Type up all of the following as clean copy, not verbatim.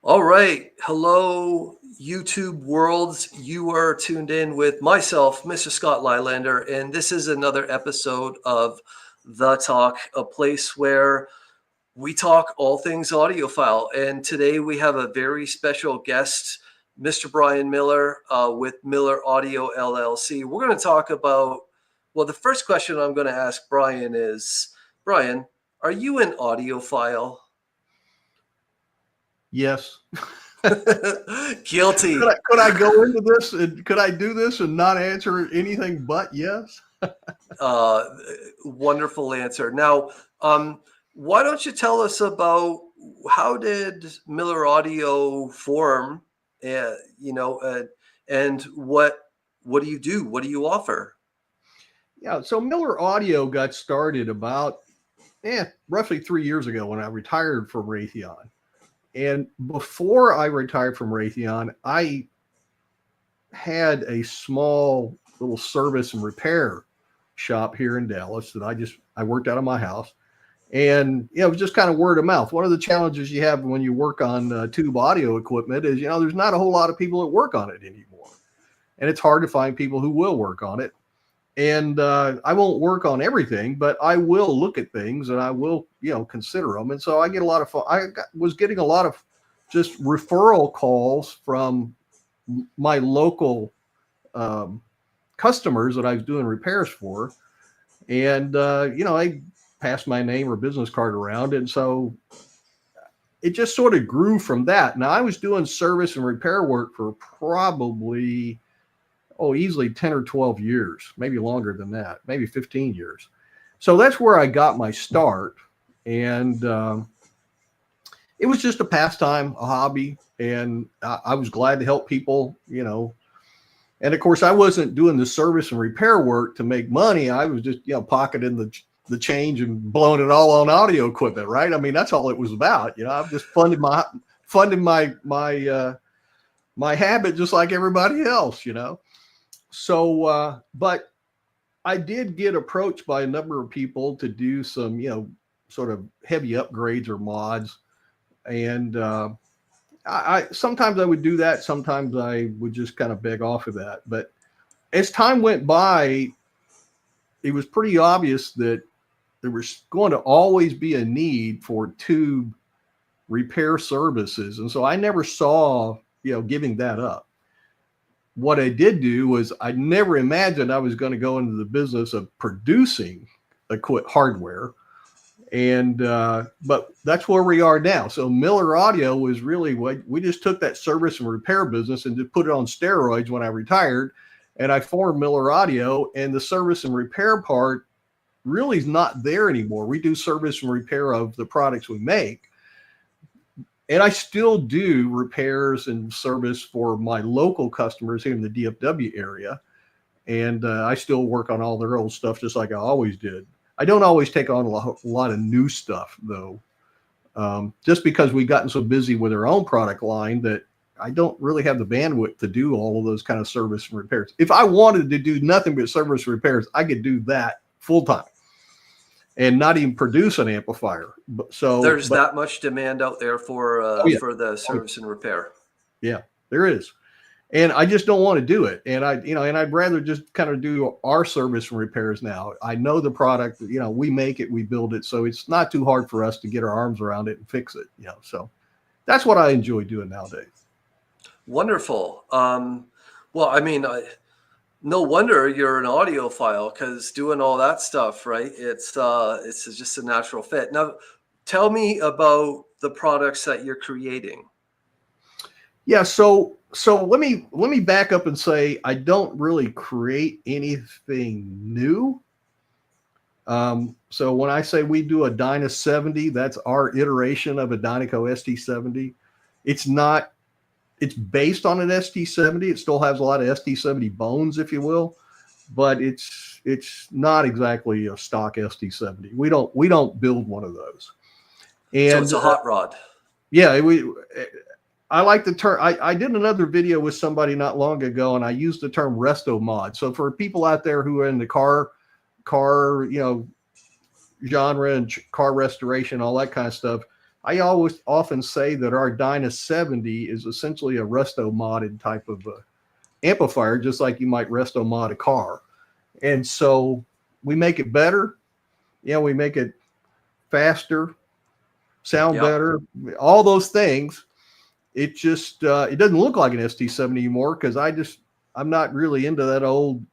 All right. Hello, YouTube worlds. You are tuned in with myself, Mr. Scott Lylander, and this is another episode of The Talk, a place where we talk all things audiophile. And today we have a very special guest, Mr. Bryan Miller with Miller Audio LLC. We're going to talk about, well, the first question I'm going to ask Bryan is, Bryan, are you an audiophile? Yes. Guilty. Could I go into this and could I do this and not answer anything but yes? Uh, Wonderful answer. Now, why don't you tell us about how did Miller Audio form? Uh, and what do you do? What do you offer? Yeah, so Miller Audio got started about roughly 3 years ago when I retired from Raytheon. And before I retired from Raytheon, I had a small little service and repair shop here in Dallas that I worked out of my house. And it was just kind of word of mouth. One of the challenges you have when you work on tube audio equipment is, there's not a whole lot of people that work on it anymore. And it's hard to find people who will work on it. And I won't work on everything, but I will look at things and I will, consider them. And so I get a lot of fun. Was getting a lot of just referral calls from my local customers that I was doing repairs for. And, I passed my name or business card around. And so it just sort of grew from that. Now I was doing service and repair work for probably easily 10 or 12 years, maybe longer than that, maybe 15 years. So that's where I got my start. And it was just a pastime, a hobby. And I was glad to help people, And of course, I wasn't doing the service and repair work to make money. I was just, pocketing the change and blowing it all on audio equipment, right? I mean, that's all it was about. I'm just funding my habit just like everybody else, So, but I did get approached by a number of people to do some, sort of heavy upgrades or mods. And I sometimes I would do that. Sometimes I would just kind of beg off of that. But as time went by, it was pretty obvious that there was going to always be a need for tube repair services. And so I never saw, giving that up. What I did do was I never imagined I was going to go into the business of producing hardware. And, but that's where we are now. So Miller Audio was really we just took that service and repair business and just put it on steroids when I retired, and I formed Miller Audio, and the service and repair part really is not there anymore. We do service and repair of the products we make. And I still do repairs and service for my local customers here in the DFW area. And I still work on all their old stuff just like I always did. I don't always take on a lot of new stuff, though, just because we've gotten so busy with our own product line that I don't really have the bandwidth to do all of those kind of service and repairs. If I wanted to do nothing but service repairs, I could do that full time and not even produce an amplifier. So there's that much demand out there for the service and repair. Yeah, there is. And I just don't want to do it. And I'd rather just kind of do our service and repairs now. I know the product, we make it, we build it. So it's not too hard for us to get our arms around it and fix it, So that's what I enjoy doing nowadays. Wonderful. Well, I mean, no wonder you're an audiophile, because doing all that stuff, right? It's just a natural fit. Now, tell me about the products that you're creating. Yeah, so let me back up and say I don't really create anything new. So when I say we do a Dyna 70, that's our iteration of a Dynaco ST70. It's based on an ST70. It still has a lot of ST70 bones, if you will, but it's not exactly a stock ST70. We don't build one of those. And so it's a hot rod. Yeah, I like the term. I did another video with somebody not long ago, and I used the term resto mod. So for people out there who are in the car, genre and car restoration, all that kind of stuff, I always often say that our Dyna 70 is essentially a resto modded type of amplifier, just like you might resto mod a car. And so we make it better. We make it faster, sound Yep. better, all those things. It just it doesn't look like an ST7 anymore because I'm not really into that old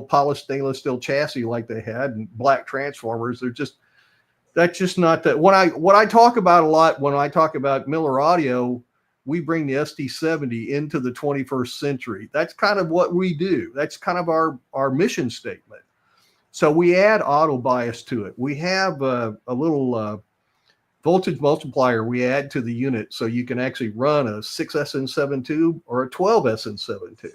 polished stainless steel chassis like they had and black transformers. That's just not that. What I talk about a lot when I talk about Miller Audio, we bring the ST70 into the 21st century. That's kind of what we do. That's kind of our mission statement. So we add auto bias to it. We have a little voltage multiplier we add to the unit so you can actually run a 6SN7 tube or a 12SN7 tube.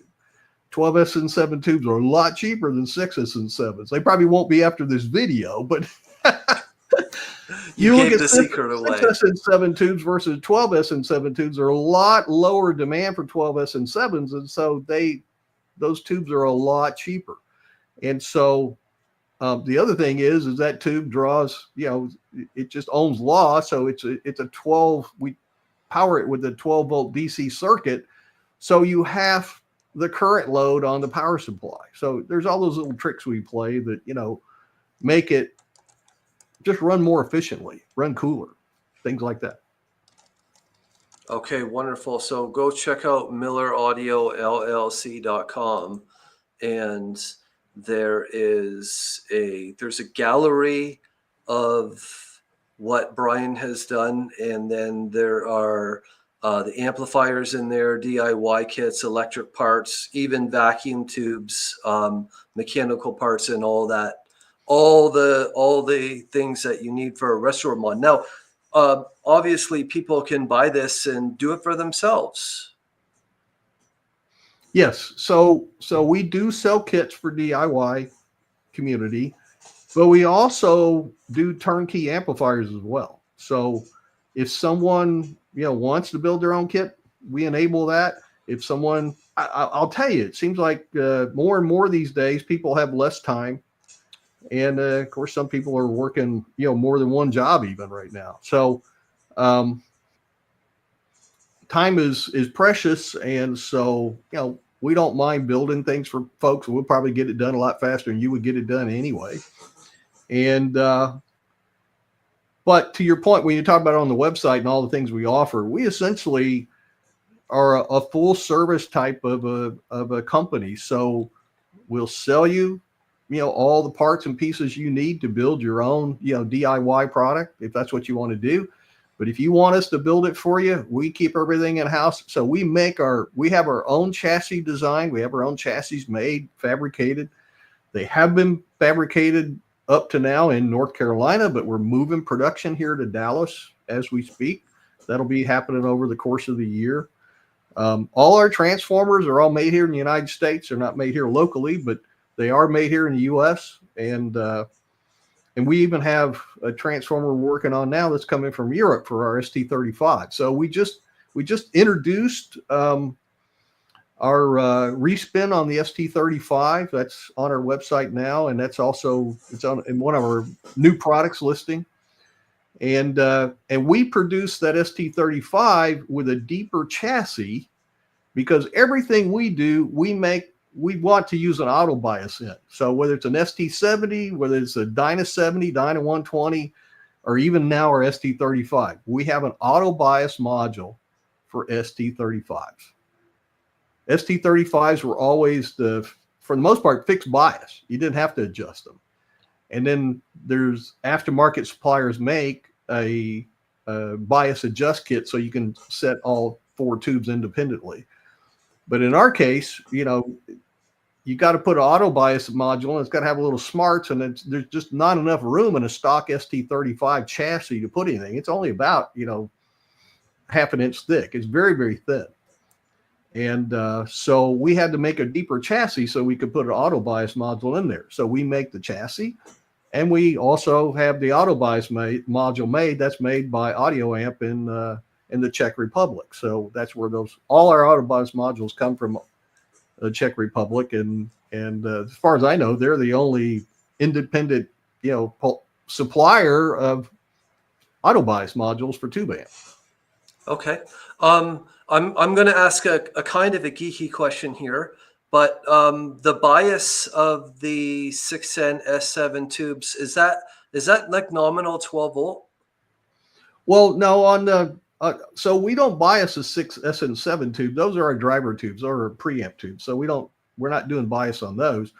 12SN7 tubes are a lot cheaper than 6SN7s. They probably won't be after this video, but You look gave at the secret away. 6SN7 tubes versus 12SN7 tubes are a lot lower demand for 12SN7s, and so those tubes are a lot cheaper. And so the other thing is that tube draws, it just Ohm's law. So it's a 12. We power it with a 12-volt DC circuit, so you have the current load on the power supply. So there's all those little tricks we play that make it just run more efficiently, run cooler, things like that. Okay, wonderful. So go check out milleraudio.llc.com, and there's a gallery of what Bryan has done, and then there are the amplifiers in there, DIY kits, electric parts, even vacuum tubes, mechanical parts, and all that. All the things that you need for a restaurant mod. Now, obviously, people can buy this and do it for themselves. Yes, so we do sell kits for DIY community, but we also do turnkey amplifiers as well. So if someone wants to build their own kit, we enable that. If someone, I'll tell you, it seems like more and more these days people have less time, and of course some people are working more than one job even right now. So time is precious, and so we don't mind building things for folks. We'll probably get it done a lot faster than you would get it done anyway. And but to your point, when you talk about it on the website and all the things we offer, we essentially are a full service type of a company. So we'll sell you all the parts and pieces you need to build your own DIY product if that's what you want to do. But if you want us to build it for you, we keep everything in house. So we have our own chassis design. We have our own chassis made, fabricated. They have been fabricated up to now in North Carolina, but we're moving production here to Dallas as we speak. That'll be happening over the course of the year. All our transformers are all made here in the United States. They're not made here locally, but they are made here in the U.S. And we even have a transformer we're working on now that's coming from Europe for our ST35. So we just introduced our respin on the ST35. That's on our website now, and it's on in one of our new products listing. And we produce that ST35 with a deeper chassis because everything we do, we want to use an auto bias in. So whether it's an ST70, whether it's a Dyna 70, Dyna 120, or even now our ST35, we have an auto bias module for ST35s. ST35s were always for the most part, fixed bias. You didn't have to adjust them. And then there's aftermarket suppliers make a bias adjust kit so you can set all 4 tubes independently. But in our case, you got to put an auto bias module, and it's got to have a little smarts, and there's just not enough room in a stock ST35 chassis to put anything. It's only about half an inch thick. It's very, very thin. And so we had to make a deeper chassis so we could put an auto bias module in there. So we make the chassis, and we also have the auto bias module made. That's made by Audio Amp in the Czech Republic. So that's where all our auto bias modules come from, the Czech Republic. And as far as I know, they're the only independent supplier of auto bias modules for tube amps. Okay. I'm going to ask a kind of a geeky question here, but the bias of the 6N S7 tubes, is that like nominal 12 volt? Well, no, on the so we don't bias the 6SN7 tube. Those are our driver tubes or preamp tubes. So we're not doing bias on those.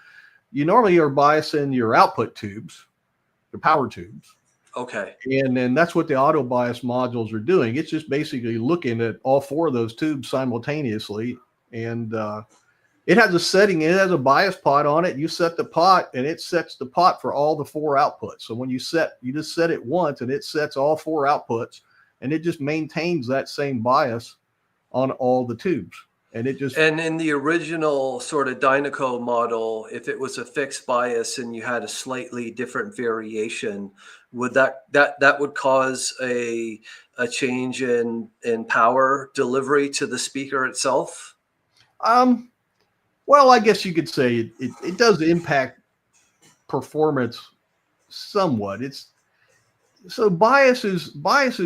You normally are biasing your output tubes, the power tubes. Okay. And then that's what the auto bias modules are doing. It's just basically looking at all four of those tubes simultaneously. And it has a setting, it has a bias pot on it. You set the pot and it sets the pot for all the four outputs. So when you just set it once and it sets all four outputs and it just maintains that same bias on all the tubes. And it just, And in the original sort of Dynaco model, if it was a fixed bias and you had a slightly different variation, would that would cause a change in power delivery to the speaker itself? well, I guess you could say it does impact performance somewhat. So bias is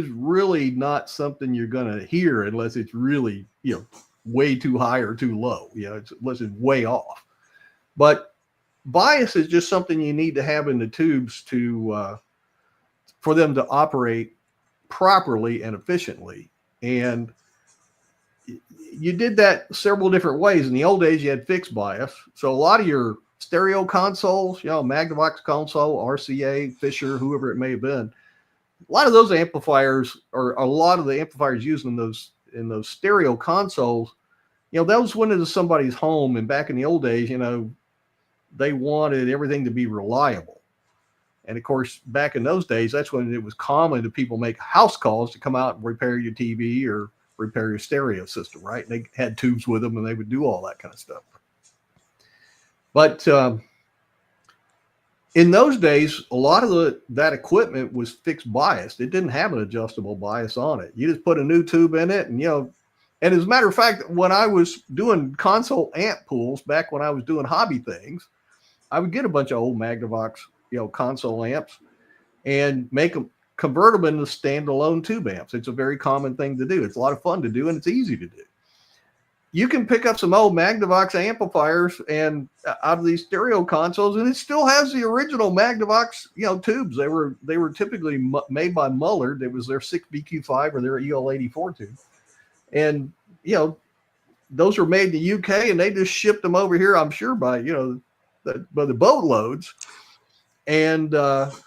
really not something you're going to hear unless it's really, way too high or too low, unless it's way off. But bias is just something you need to have in the tubes to for them to operate properly and efficiently. And you did that several different ways. In the old days, you had fixed bias. So a lot of your stereo consoles, Magnavox console, RCA, Fisher, whoever it may have been, a lot of those amplifiers, or a lot of the amplifiers used in those stereo consoles, those went into somebody's home. And back in the old days, they wanted everything to be reliable. And of course, back in those days, that's when it was common to people make house calls to come out and repair your TV or repair your stereo system, right? And they had tubes with them and they would do all that kind of stuff. But in those days, a lot of that equipment was fixed biased. It didn't have an adjustable bias on it. You just put a new tube in it and, and as a matter of fact, when I was doing console amp pools back when I was doing hobby things, I would get a bunch of old Magnavox, console amps and convert them into standalone tube amps. It's a very common thing to do. It's a lot of fun to do and it's easy to do. You can pick up some old Magnavox amplifiers and out of these stereo consoles, and it still has the original Magnavox, tubes. They were typically made by Muller. It was their 6BQ5 or their EL84 tube. And, those are made in the UK and they just shipped them over here, I'm sure by the boatloads. And I've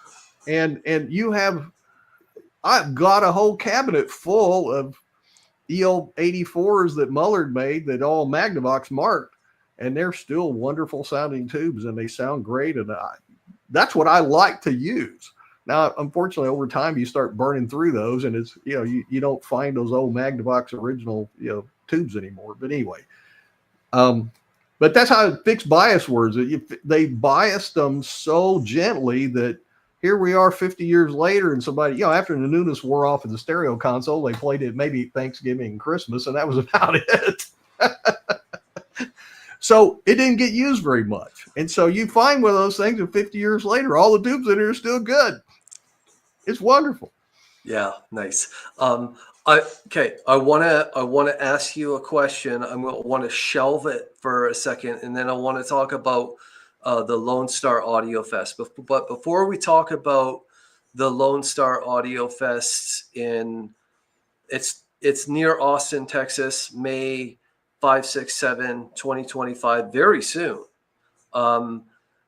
got a whole cabinet full of EL84s that Muller made that all Magnavox marked, and they're still wonderful sounding tubes and they sound great. And that's what I like to use. Now, unfortunately, over time you start burning through those and it's, you don't find those old Magnavox original, tubes anymore. But anyway, but that's how fixed bias works. They biased them so gently that here we are 50 years later and somebody, after the newness wore off of the stereo console, they played it maybe Thanksgiving and Christmas, and that was about it. So it didn't get used very much. And so you find one of those things and 50 years later, all the tubes in it are still good. It's wonderful. Yeah, nice. I want to ask you a question. I'm going to want to shelve it for a second, and then I want to talk about the Lone Star Audiofest. But before we talk about the Lone Star Audiofest it's near Austin, Texas, May 5, 6, 7, 2025, very soon. I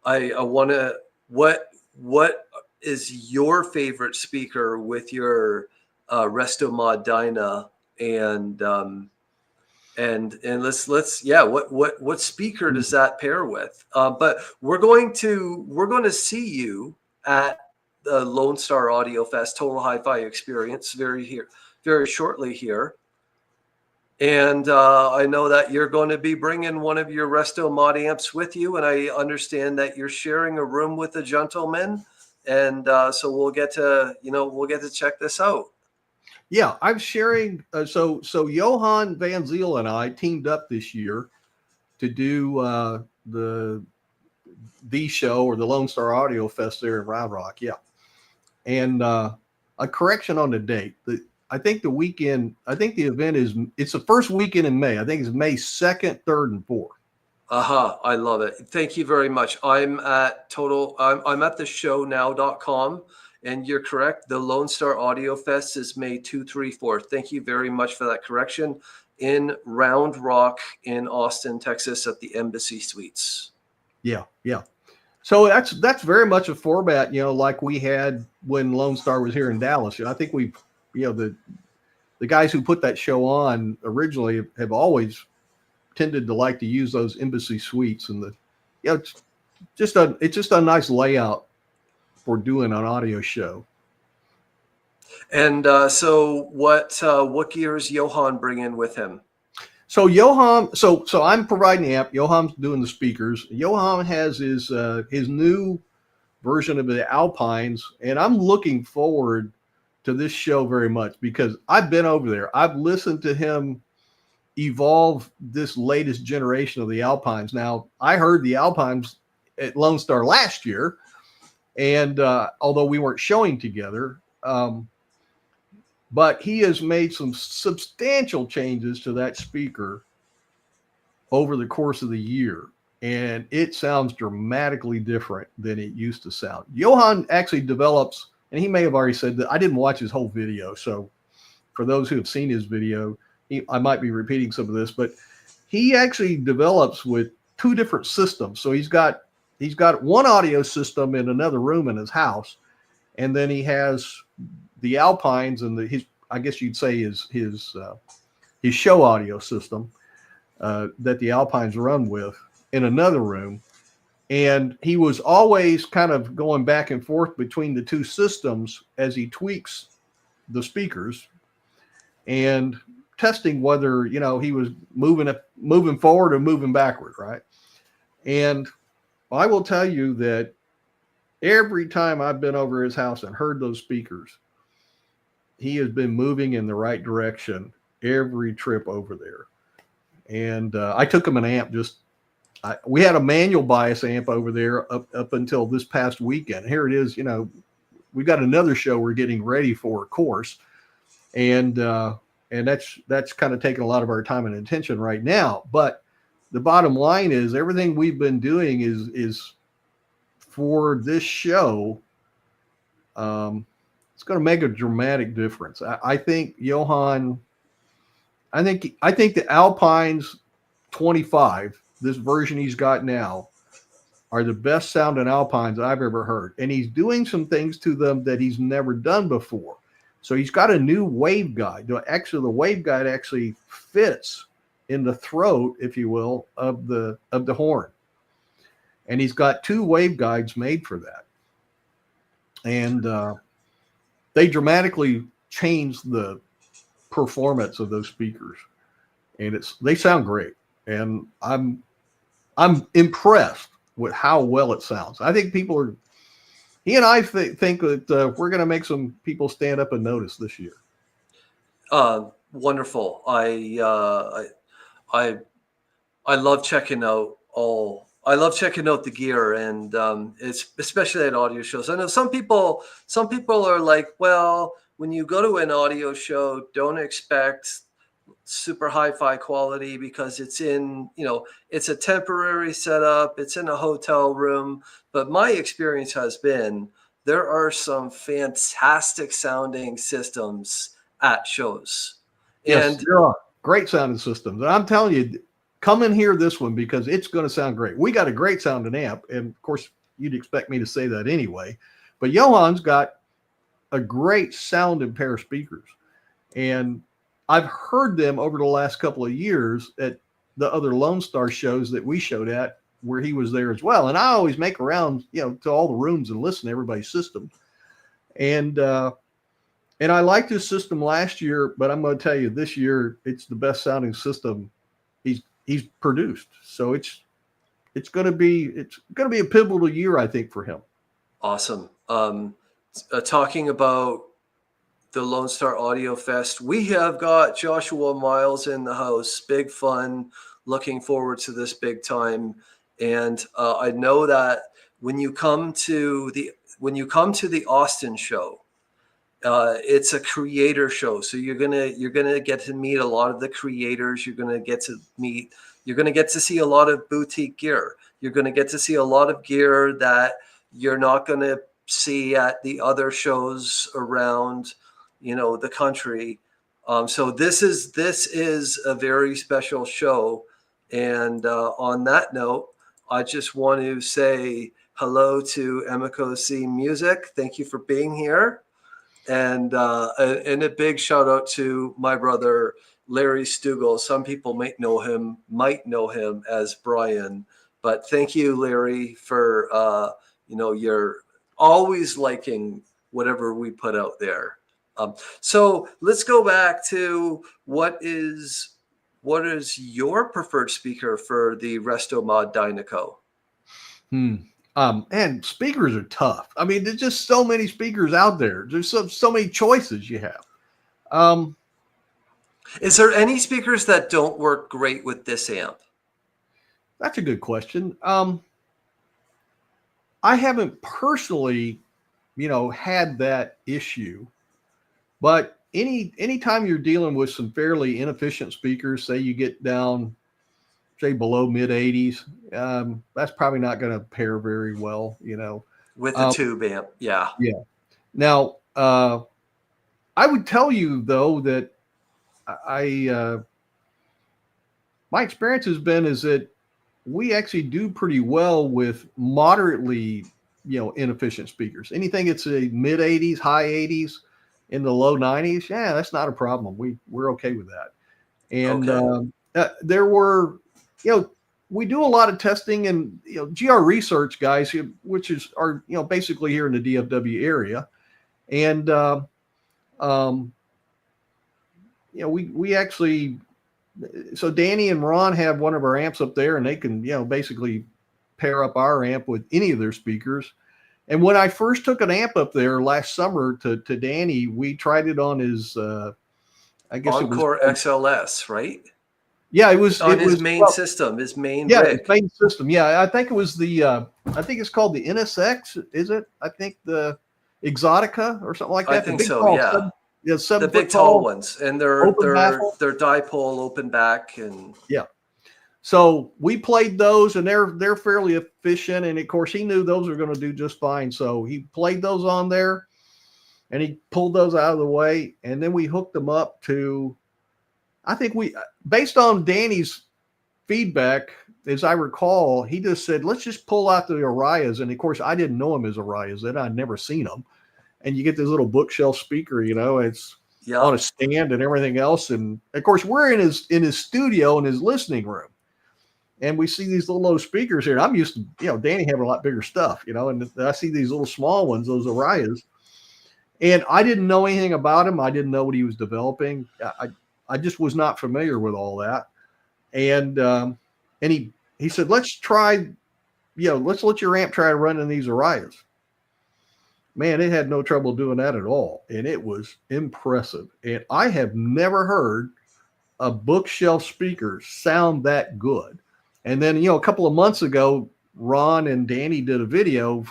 want to, what is your favorite speaker with your Resto Mod Dyna and let's what speaker does that pair with? But we're going to see you at the Lone Star Audiofest Total Hi-Fi Experience very shortly here. And I know that you're going to be bringing one of your Resto Mod amps with you, and I understand that you're sharing a room with a gentleman, and so we'll get to check this out. Yeah, I'm sharing. So Johan Van Ziel and I teamed up this year to do the show or the Lone Star Audio Fest there in Round Rock. Yeah, and a correction on the date. I think the weekend. I think the event it's the first weekend in May. I think it's May 2nd, 3rd, and 4th. Aha, I love it. Thank you very much. I'm at the shownow.com, and you're correct. The Lone Star Audio Fest is May 2, 3, 4. Thank you very much for that correction, in Round Rock in Austin, Texas at the Embassy Suites. Yeah, yeah. So that's very much a format, like we had when Lone Star was here in Dallas. I think the guys who put that show on originally have always tended to like to use those Embassy Suites, and it's just a nice layout for doing an audio show. And so what gear is Johan bringing with him? So Johan, so I'm providing the amp. Johan's doing the speakers. Johan has his new version of the Alpines, and I'm looking forward to this show very much because I've been over there. I've listened to him evolve this latest generation of the Alpines. Now, I heard the Alpines at Lone Star last year, and although we weren't showing together, but he has made some substantial changes to that speaker over the course of the year, and it sounds dramatically different than it used to sound. Johan actually develops, and he may have already said that. I didn't watch his whole video, so for those who have seen his video, I might be repeating some of this, but he actually develops with two different systems. So he's got one audio system in another room in his house, and then he has the Alpines and his I guess you'd say his show audio system that the Alpines run with in another room. And he was always kind of going back and forth between the two systems as he tweaks the speakers and testing whether, he was moving forward or moving backward, right? And I will tell you that every time I've been over his house and heard those speakers, he has been moving in the right direction every trip over there. And I took him an amp. We had a manual bias amp over there up until this past weekend. Here it is. We've got another show we're getting ready for, of course, and that's kind of taking a lot of our time and attention right now. But the bottom line is everything we've been doing is for this show. It's going to make a dramatic difference. I think Johan. I think the Alpines 25, this version he's got now, are the best sounding Alpines I've ever heard. And he's doing some things to them that he's never done before. So he's got a new waveguide. Actually, the waveguide actually fits in the throat, if you will, of the horn. And he's got two waveguides made for that. And they dramatically changed the performance of those speakers, and they sound great. And I'm impressed with how well it sounds. I think he and I think that we're going to make some people stand up and notice this year. Wonderful. I love checking out the gear, and it's especially at audio shows. I know some people are like, well, when you go to an audio show, don't expect super hi-fi quality because it's it's a temporary setup. It's in a hotel room. But my experience has been there are some fantastic sounding systems at shows. Yes, and there are great sounding systems. And I'm telling you, come and hear this one because it's going to sound great. We got a great sounding amp. And of course, you'd expect me to say that anyway. But Johan's got a great sounding pair of speakers. And I've heard them over the last couple of years at the other Lone Star shows that we showed at where he was there as well. And I always make around, to all the rooms and listen to everybody's system. And I liked his system last year, but I'm going to tell you this year, it's the best sounding system he's produced. So it's going to be a pivotal year, I think, for him. Awesome. Talking about the Lone Star Audio Fest, we have got Joshua Miles in the house. Big fun. Looking forward to this big time. And I know that when you come to the Austin show, It's a creator show, so you're gonna get to meet a lot of the creators. You're gonna get to see a lot of boutique gear. You're gonna get to see a lot of gear that you're not gonna see at the other shows around, the country. So this is a very special show. And on that note, I just want to say hello to Emiko C Music. Thank you for being here. And a big shout out to my brother Larry Stugel. Some people might know him as Bryan, but thank you, Larry, for you're always liking whatever we put out there. So let's go back to what is your preferred speaker for the Resto Mod Dynaco? And speakers are tough. I mean, there's just so many speakers out there. There's so many choices you have. Is there any speakers that don't work great with this amp? That's a good question. I haven't personally, had that issue, but anytime you're dealing with some fairly inefficient speakers, say you get down, say below mid 80s, that's probably not going to pair very well, With the tube amp, yeah. Yeah. Now, I would tell you though that my experience has been is that we actually do pretty well with moderately, inefficient speakers. Anything that's a mid 80s, high 80s, in the low 90s, yeah, that's not a problem. We're okay with that. And Okay. there were, we do a lot of testing, and GR Research guys, which are basically here in the DFW area, and we actually, so Danny and Ron have one of our amps up there, and they can basically pair up our amp with any of their speakers. And when I first took an amp up there last summer to Danny, we tried it on his I guess Encore it was XLS, right? Yeah, it was on his main system, his main yeah, rig. his main system. Yeah, I think it was the I think it's called the NSX, is it? I think the Exotica or something like that. I think so, yeah. The big tall ones, and they're dipole open back, and yeah. So we played those, and they're fairly efficient, and of course he knew those were going to do just fine. So he played those on there, and he pulled those out of the way, and then we hooked them up to, I think based on Danny's feedback, as I recall, he just said, let's just pull out the Arias. And of course, I didn't know him as Arias, then I'd never seen them. And you get this little bookshelf speaker, it's on a stand and everything else. And of course, we're in his studio, in his listening room. And we see these little low speakers here. And I'm used to, Danny having a lot bigger stuff, and I see these little small ones, those Arias. And I didn't know anything about him. I didn't know what he was developing. I just was not familiar with all that. And he said, let's try, let's let your amp try running these Arias. Man, it had no trouble doing that at all. And it was impressive. And I have never heard a bookshelf speaker sound that good. And then, a couple of months ago, Ron and Danny did a video.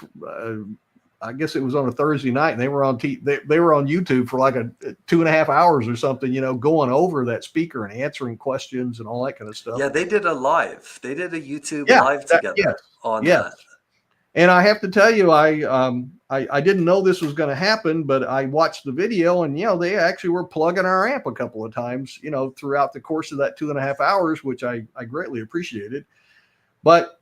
I guess it was on a Thursday night, and they were on they were on YouTube for like a 2.5 hours or something, going over that speaker and answering questions and all that kind of stuff. Yeah, they did a live. They did a YouTube live together on that. And I have to tell you, I didn't know this was going to happen, but I watched the video, and they actually were plugging our amp a couple of times, throughout the course of that 2.5 hours, which I greatly appreciated. But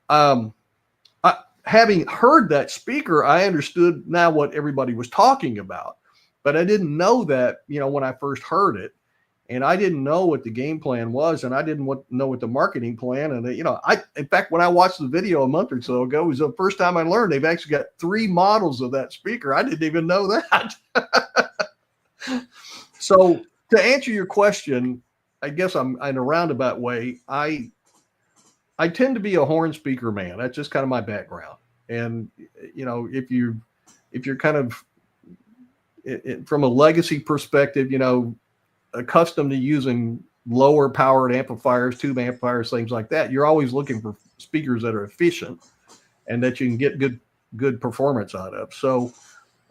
having heard that speaker, I understood now what everybody was talking about, but I didn't know that, when I first heard it, and I didn't know what the game plan was, and I didn't know what the marketing plan. And in fact, when I watched the video a month or so ago, it was the first time I learned they've actually got 3 models of that speaker. I didn't even know that. So to answer your question, I guess I'm in a roundabout way. I tend to be a horn speaker man. That's just kind of my background. And, if you're kind of from a legacy perspective, accustomed to using lower powered amplifiers, tube amplifiers, things like that, you're always looking for speakers that are efficient and that you can get good performance out of. So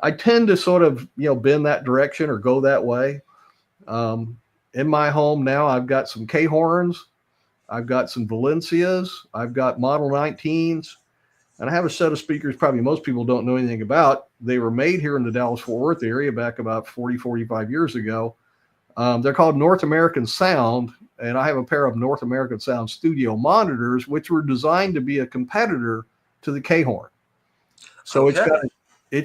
I tend to sort of, bend that direction or go that way. In my home now, I've got some K-horns, I've got some Valencias, I've got Model 19s, and I have a set of speakers probably most people don't know anything about. They were made here in the Dallas-Fort Worth area back about 40, 45 years ago. They're called North American Sound, and I have a pair of North American Sound studio monitors, which were designed to be a competitor to the K-horn. So it's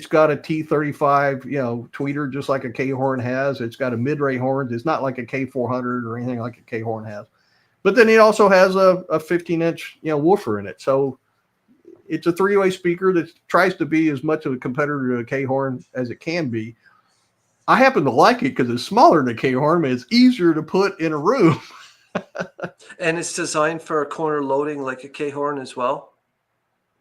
got a T35, tweeter, just like a K-horn has. It's got a mid-ray horn. It's not like a K400 or anything like a K-horn has. But then it also has a 15-inch, woofer in it. So it's a three-way speaker that tries to be as much of a competitor to a K-horn as it can be. I happen to like it because it's smaller than a K-horn, and it's easier to put in a room. And it's designed for corner loading like a K-horn as well?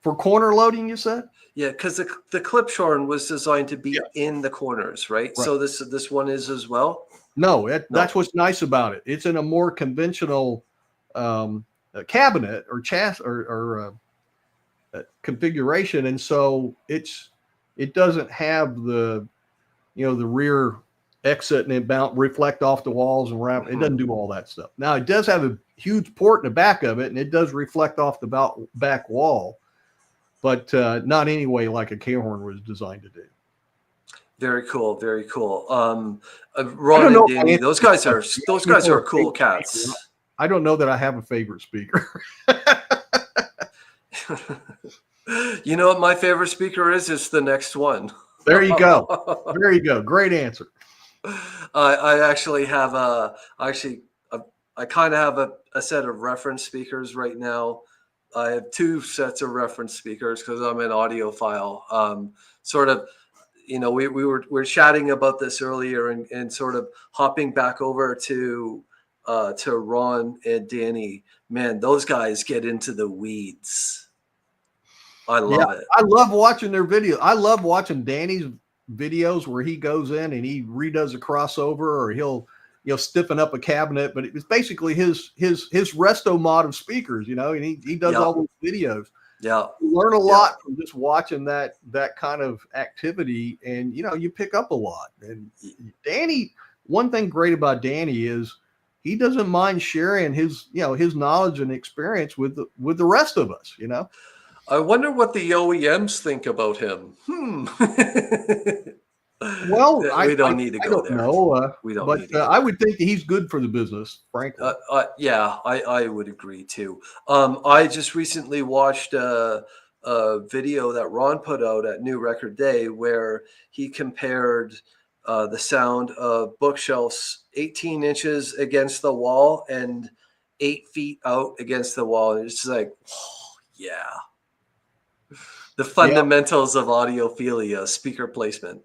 For corner loading, you said? Yeah, because the clip horn was designed to be in the corners, right? So this one is as well? No, that's what's nice about it. It's in a more conventional cabinet or chassis or configuration, and so it doesn't have the the rear exit and it reflect off the walls and wrap. It doesn't do all that stuff. Now it does have a huge port in the back of it, and it does reflect off the back wall, but not anyway like a K-horn was designed to do. Very cool, very cool. Ron and Danny, those guys are cool cats. I don't know that I have a favorite speaker. You know what my favorite speaker is? It's the next one. There you go. There you go. Great answer. I actually have I kind of have a set of reference speakers right now. I have two sets of reference speakers because I'm an audiophile. Sort of, we were chatting about this earlier and sort of hopping back over to Ron and Danny. Man, those guys get into the weeds. I love it. I love watching their videos. I love watching Danny's videos where he goes in and he redoes a crossover, or he'll stiffen up a cabinet, but it's basically his resto mod of speakers, and he does all those videos. Yeah. You learn a lot from just watching that kind of activity, and you pick up a lot. And Danny, one thing great about Danny is he doesn't mind sharing his knowledge and experience with the rest of us, I wonder what the OEMs think about him. Well, we don't need to go there. No, we don't. But I would think that he's good for the business, frankly. Yeah, I would agree too. I just recently watched a video that Ron put out at New Record Day where he compared the sound of bookshelves 18 inches against the wall and 8 feet out against the wall. And it's just like, oh, yeah. The fundamentals of audiophilia, speaker placement.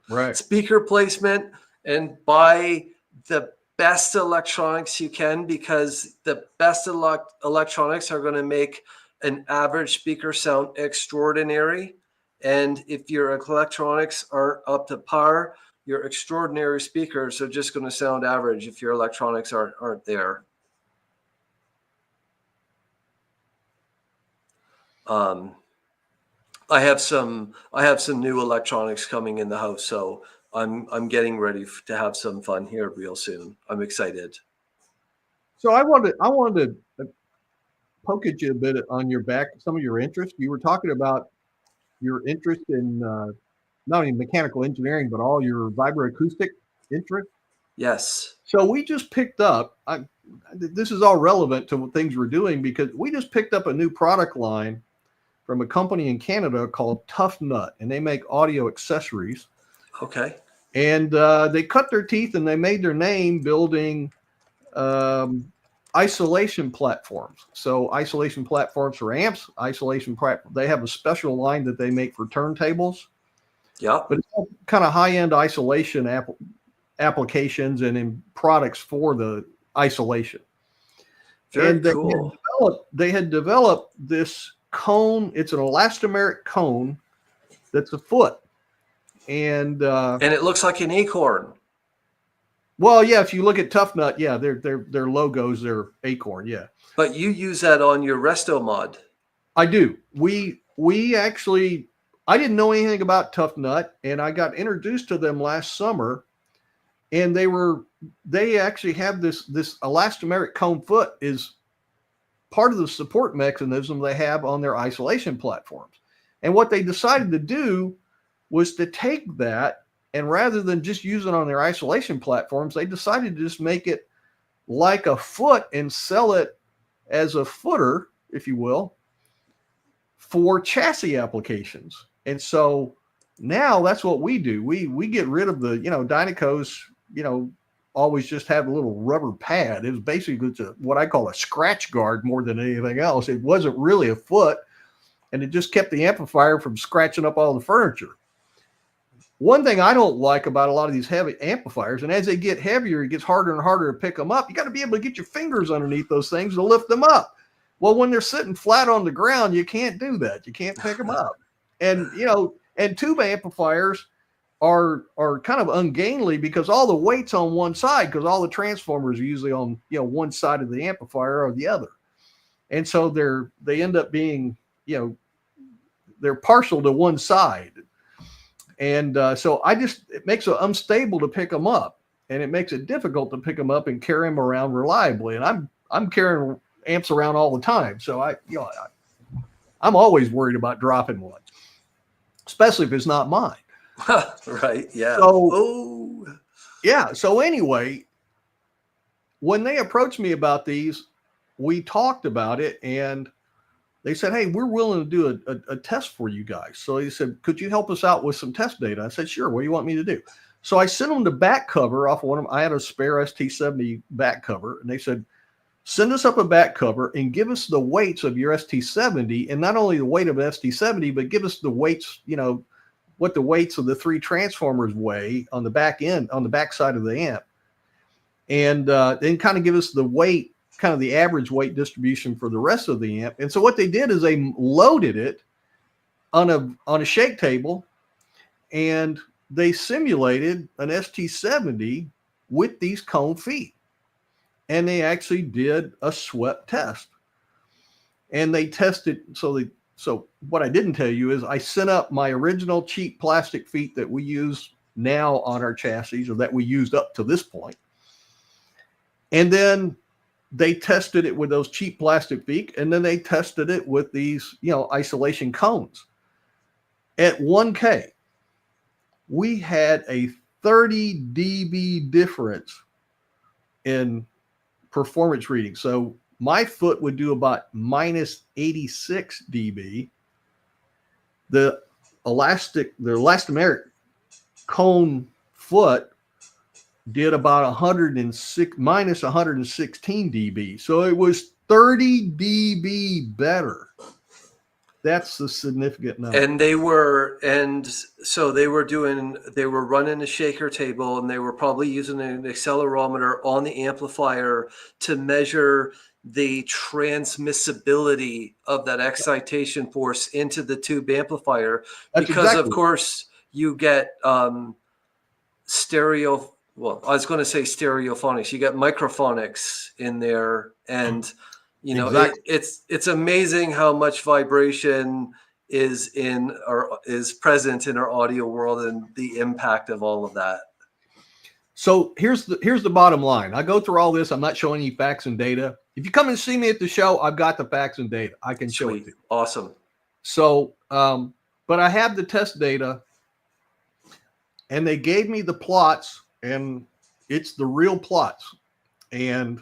Right. Speaker placement, and buy the best electronics you can, because the best electronics are going to make an average speaker sound extraordinary. And if your electronics aren't up to par, your extraordinary speakers are just going to sound average if your electronics aren't there. I have some new electronics coming in the house, so I'm getting ready to have some fun here real soon. I'm excited. So I wanted to poke at you a bit on your back, some of your interest. You were talking about your interest in not only mechanical engineering, but all your vibroacoustic interest. Yes. So we just picked up. This is all relevant to what things we're doing, because we just picked up a new product line from a company in Canada called T.H.E, and they make audio accessories. Okay. And they cut their teeth and they made their name building isolation platforms. So isolation platforms for amps, they have a special line that they make for turntables. Yeah. But it's all kind of high-end isolation applications and in products for the isolation. Very cool. They had developed this cone. It's an elastomeric cone that's a foot, and it looks like an acorn. Well, yeah, if you look at T.H.E, yeah, their logos, their acorn, yeah. But you use that on your resto mod. I do. We actually I didn't know anything about Tough Nut, and I got introduced to them last summer, and they actually have this elastomeric cone foot is part of the support mechanism they have on their isolation platforms. And what they decided to do was to take that, and rather than just use it on their isolation platforms, they decided to just make it like a foot and sell it as a footer, if you will, for chassis applications. And so now that's what we do. We get rid of the, Dynacos, always just have a little rubber pad. It was basically what I call a scratch guard more than anything else. It wasn't really a foot, and it just kept the amplifier from scratching up all the furniture. One thing I don't like about a lot of these heavy amplifiers, and as they get heavier, it gets harder and harder to pick them up. You got to be able to get your fingers underneath those things to lift them up. Well, when they're sitting flat on the ground, you can't do that. You can't pick them up. And, and tube amplifiers are kind of ungainly because all the weight's on one side, because all the transformers are usually on, one side of the amplifier or the other. And so they end up being, they're partial to one side. And so it makes it unstable to pick them up, and it makes it difficult to pick them up and carry them around reliably. And I'm carrying amps around all the time. So I'm always worried about dropping one, especially if it's not mine. Right. Yeah. So anyway, when they approached me about these, we talked about it, and they said, hey, we're willing to do a test for you guys. So he said, could you help us out with some test data? I said, sure. What do you want me to do? So I sent them the back cover off of one of them. I had a spare ST70 back cover, and they said, send us up a back cover and give us the weights of your ST70, and not only the weight of an ST70, but give us the weights, what the weights of the three transformers weigh on the back end, on the back side of the amp. And then kind of give us the weight, kind of the average weight distribution for the rest of the amp. And so what they did is they loaded it on a shake table, and they simulated an ST70 with these cone feet. And they actually did a swept test. And they tested, so what I didn't tell you is I sent up my original cheap plastic feet that we use now on our chassis, or that we used up to this point. And then they tested it with those cheap plastic feet, and then they tested it with these, isolation cones. At 1K, we had a 30 dB difference in performance reading. So my foot would do about minus 86 dB. The elastomeric cone foot did about minus 116 dB. So it was 30 dB better. That's the significant number. And so they were running a shaker table, and they were probably using an accelerometer on the amplifier to measure the transmissibility of that excitation force into the tube amplifier. That's because exactly. Of course you get stereo. Well, I was going to say stereophonics. You get microphonics in there, and Exactly. it's amazing how much vibration is present in our audio world, and the impact of all of that. So here's the bottom line. I go through all this. I'm not showing you facts and data. If you come and see me at the show, I've got the facts and data. I can show it to you. Awesome. So, but I have the test data, and they gave me the plots, and it's the real plots. And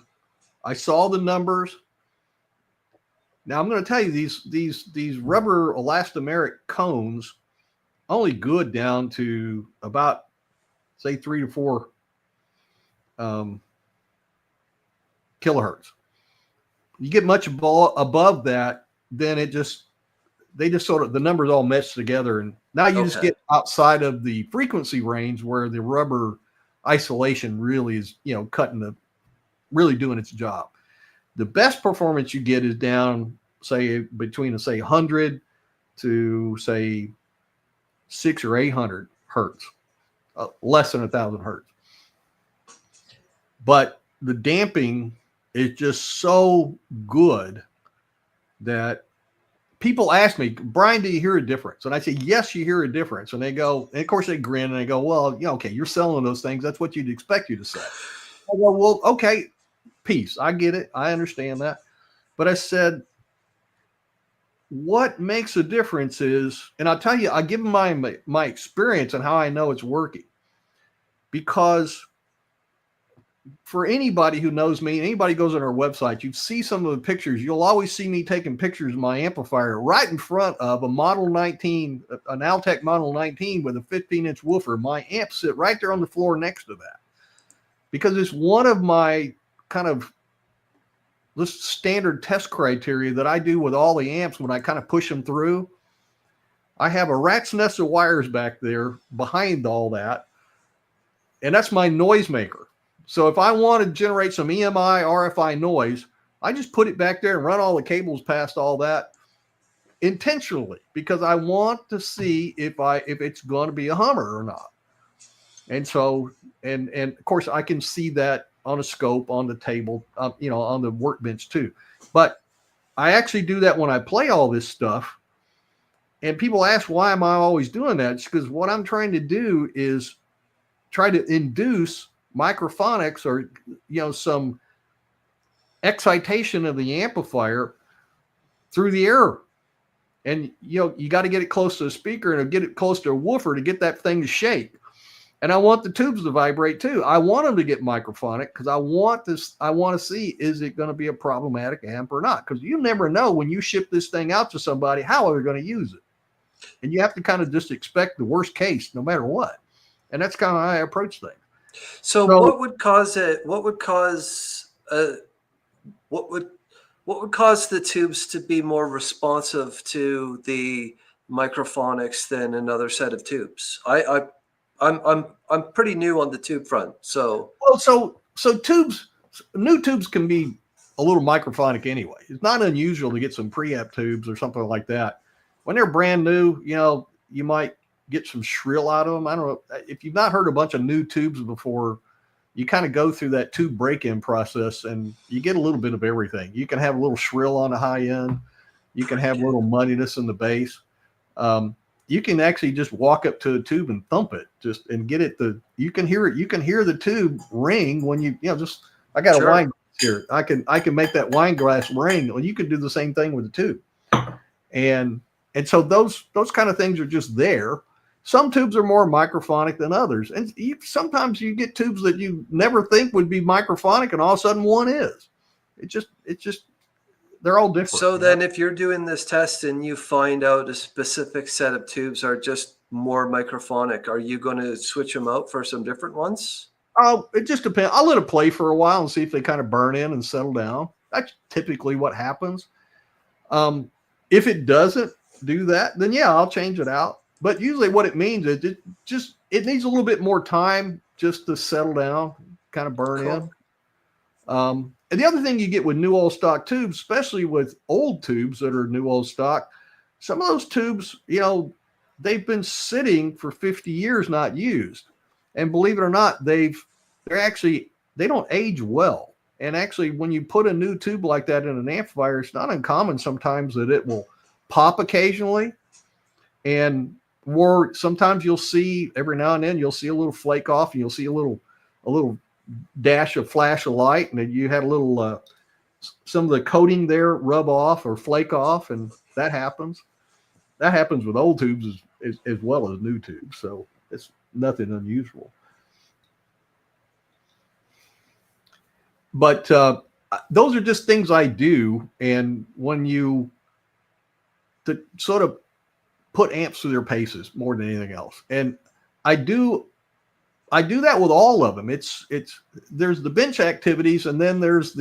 I saw the numbers. Now I'm going to tell you these rubber elastomeric cones only good down to about, say, 3 to 4 kilohertz. You get much above that, then they just sort of, the numbers all mesh together, and now you just get outside of the frequency range where the rubber isolation really is, really doing its job. The best performance you get is down, say, between 100 to say 600 or 800 hertz, less than 1,000 hertz. But the damping is just so good that people ask me, Bryan, do you hear a difference? And I say, yes, you hear a difference. And they go, and of course they grin and they go, well, okay, you're selling those things. That's what you'd expect you to say. I go, well, okay, peace. I get it. I understand that. But I said, what makes a difference is, and I'll tell you, I give them my experience and how I know it's working. Because for anybody who knows me, anybody goes on our website, you see some of the pictures. You'll always see me taking pictures of my amplifier right in front of a Model 19, an Altec Model 19 with a 15-inch woofer. My amp sit right there on the floor next to that, because it's one of my kind of this standard test criteria that I do with all the amps when I kind of push them through. I have a rat's nest of wires back there behind all that, and that's my noisemaker. So if I want to generate some EMI, RFI noise, I just put it back there and run all the cables past all that intentionally, because I want to see if it's going to be a hummer or not. And so, and of course I can see that on a scope, on the table, on the workbench too. But I actually do that when I play all this stuff. And people ask, why am I always doing that? It's because what I'm trying to do is try to induce microphonics or some excitation of the amplifier through the air. And you got to get it close to the speaker and get it close to a woofer to get that thing to shake. And I want the tubes to vibrate too. I want them to get microphonic because I want to see, is it going to be a problematic amp or not? Because you never know when you ship this thing out to somebody, how are they going to use it? And you have to kind of just expect the worst case no matter what. And that's kind of how I approach things. So what would cause it? What would cause the tubes to be more responsive to the microphonics than another set of tubes? I'm pretty new on the tube front, so tubes, new tubes can be a little microphonic anyway. It's not unusual to get some preamp tubes or something like that. When they're brand new, you might get some shrill out of them. I don't know if you've not heard a bunch of new tubes before. You kind of go through that tube break-in process and you get a little bit of everything. You can have a little shrill on the high end. You can have a little muddiness in the bass. You can actually just walk up to a tube and thump it and get it. You can hear it. You can hear the tube ring when I got a wine glass here. I can make that wine glass ring. Well, you can do the same thing with the tube. And so those kind of things are just there. Some tubes are more microphonic than others. And sometimes you get tubes that you never think would be microphonic, and all of a sudden one is. It's just they're all different. So then if you're doing this test and you find out a specific set of tubes are just more microphonic, are you going to switch them out for some different ones? Oh, it just depends. I'll let it play for a while and see if they kind of burn in and settle down. That's typically what happens. If it doesn't do that, then yeah, I'll change it out. But usually what it means is it needs a little bit more time just to settle down, kind of burn in. And the other thing you get with new old stock tubes, especially with old tubes that are new old stock, some of those tubes, they've been sitting for 50 years not used. And believe it or not, they don't age well. And actually, when you put a new tube like that in an amplifier, it's not uncommon sometimes that it will pop occasionally. And sometimes you'll see every now and then you'll see a little flake off, and you'll see a little dash of flash of light, and then you had a little some of the coating there rub off or flake off, and that happens. That happens with old tubes as well as new tubes, so it's nothing unusual. But those are just things I do, and when to sort of put amps through their paces more than anything else. And I do that with all of them. There's the bench activities, and then there's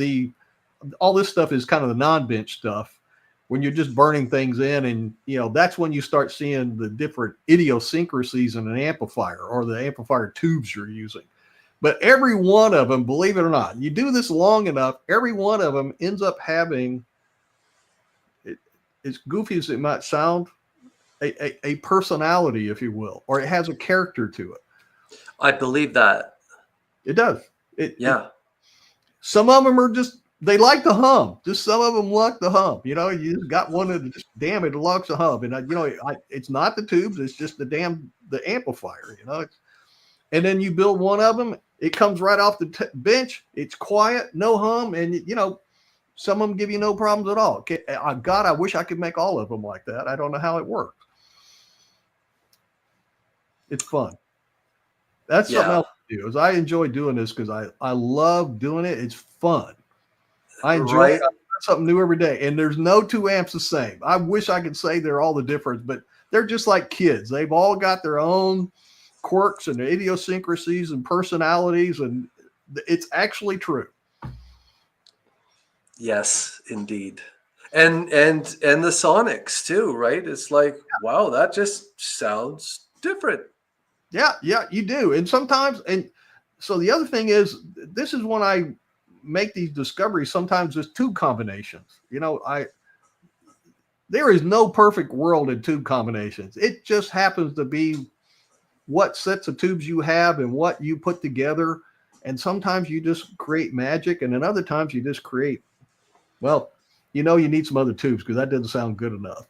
all this stuff is kind of the non-bench stuff when you're just burning things in, and that's when you start seeing the different idiosyncrasies in an amplifier or the amplifier tubes you're using. But every one of them, believe it or not, you do this long enough, every one of them ends up having, as goofy as it might sound, a personality, if you will, or it has a character to it. I believe that. It does. Yeah. Some of them are just They like the hum. Just some of them like the hum. You know, you just got one that just damn it likes the hum, and it's not the tubes. It's just the amplifier. You know, and then you build one of them. It comes right off the bench. It's quiet, no hum, and some of them give you no problems at all. Okay, God, I wish I could make all of them like that. I don't know how it works. It's fun. That's something else to do. Is I enjoy doing this because I love doing it. It's fun. I enjoy it. I learn something new every day, and there's no two amps the same. I wish I could say they're all the difference, but they're just like kids. They've all got their own quirks and idiosyncrasies and personalities, and it's actually true. Yes, indeed. And the sonics too, right? It's like, wow, that just sounds different. Yeah, you do. And sometimes, and so the other thing is, this is when I make these discoveries. Sometimes there's tube combinations. There is no perfect world in tube combinations. It just happens to be what sets of tubes you have and what you put together. And sometimes you just create magic, and then other times you just create, well, you need some other tubes because that doesn't sound good enough.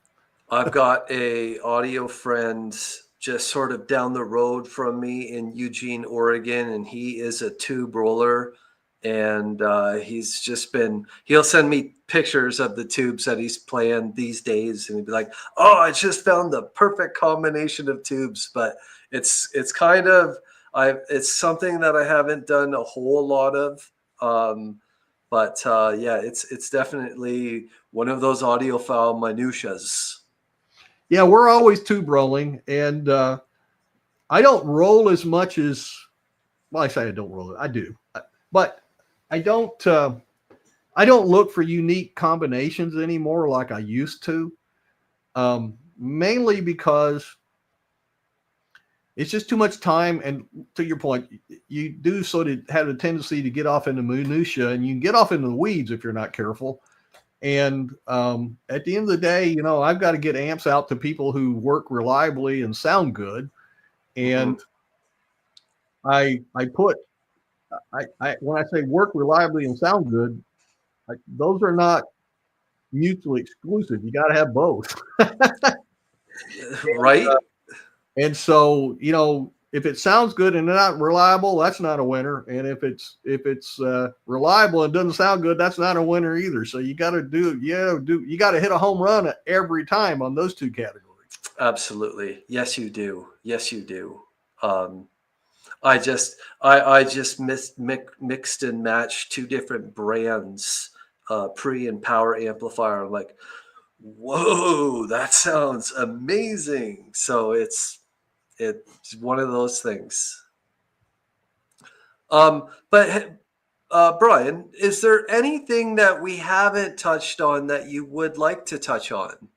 I've got a audio friend just sort of down the road from me in Eugene, Oregon, and he is a tube roller. And he'll send me pictures of the tubes that he's playing these days. And he'd be like, oh, I just found the perfect combination of tubes. But it's kind of, it's something that I haven't done a whole lot of. Yeah, it's definitely one of those audiophile minutias. Yeah, we're always tube rolling, and I don't roll as much as, well, I say I don't roll it. I do, but I don't look for unique combinations anymore like I used to. Mainly because it's just too much time, and to your point, you do sort of have a tendency to get off into minutia, and you can get off into the weeds if you're not careful. And at the end of the day, I've got to get amps out to people who work reliably and sound good. And I put when I say work reliably and sound good, those are not mutually exclusive. You got to have both. Right. And so, if it sounds good and not reliable, that's not a winner. And if it's reliable and doesn't sound good, that's not a winner either. So you got to you got to hit a home run every time on those two categories. Absolutely. Yes, you do. Yes, you do. I just mixed and matched two different brands, pre and power amplifier. I'm like, whoa, that sounds amazing. So it's one of those things. But Bryan, is there anything that we haven't touched on that you would like to touch on?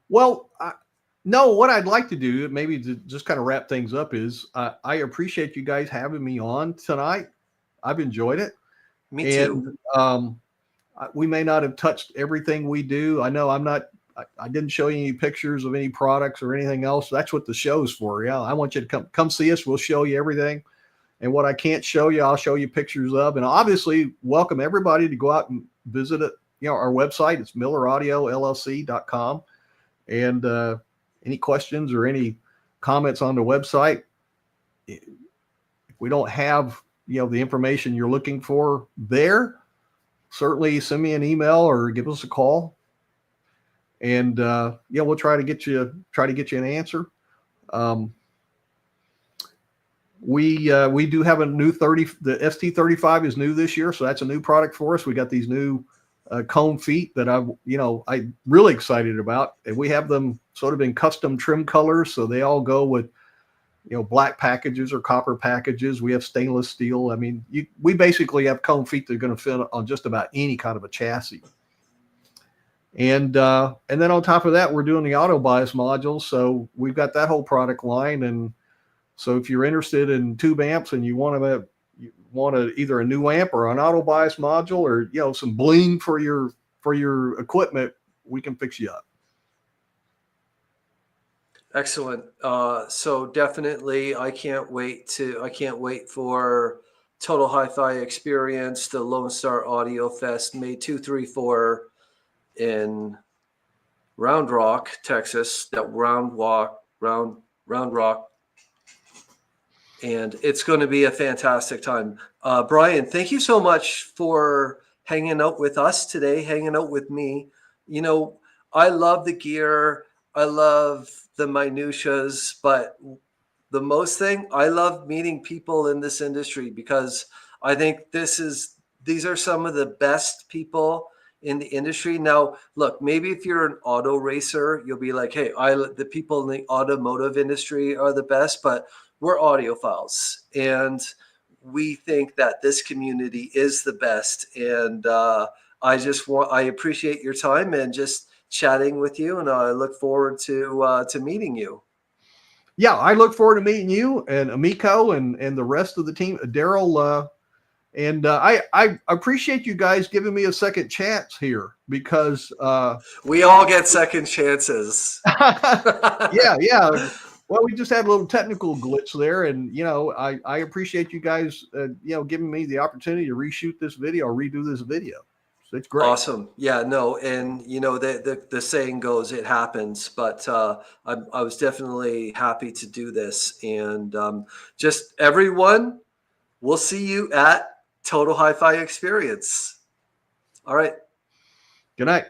Well, no, what I'd like to do, maybe to just kind of wrap things up, is I appreciate you guys having me on tonight. I've enjoyed it. Me too. And we may not have touched everything we do. I know I didn't show you any pictures of any products or anything else. That's what the show's for. Yeah, I want you to come see us. We'll show you everything. And what I can't show you, I'll show you pictures of. And obviously, welcome everybody to go out and visit it. Our website. It's milleraudiolllc.com. And any questions or any comments on the website, if we don't have the information you're looking for there, certainly send me an email or give us a call, and we'll try to get you an answer. We do have a new the ST35 is new this year, so that's a new product for us. We got these new cone feet that I'm really excited about, and we have them sort of in custom trim colors, so they all go with black packages or copper packages. We have stainless steel. I mean, we basically have cone feet that are going to fit on just about any kind of a chassis. And then on top of that, we're doing the auto bias modules, so we've got that whole product line. And so if you're interested in tube amps and you want either a new amp or an auto bias module or some bling for your equipment, we can fix you up. Excellent. So definitely, I can't wait for Total HiFi Experience, the Lone Star Audiofest, May 2, 3, 4 in Round Rock, Texas. That Round Rock, and it's going to be a fantastic time. Bryan, thank you so much for hanging out with us today, hanging out with me. You know, I love the gear, I love the minutiae, but the most thing, I love meeting people in this industry, because I think these are some of the best people in the industry. Now, look, maybe if you're an auto racer, you'll be like, hey, the people in the automotive industry are the best, but we're audiophiles, and we think that this community is the best. And I appreciate your time and just chatting with you, and I look forward to meeting you. Yeah, I look forward to meeting you and Amico and the rest of the team, Daryl. And I appreciate you guys giving me a second chance here, because we all get second chances. yeah. Well, we just had a little technical glitch there, and I appreciate you guys giving me the opportunity to reshoot this video, or redo this video. So it's great. Awesome. Yeah, no, and the saying goes, it happens, but I was definitely happy to do this. And just everyone, we'll see you at Total HiFi Experience. All right. Good night.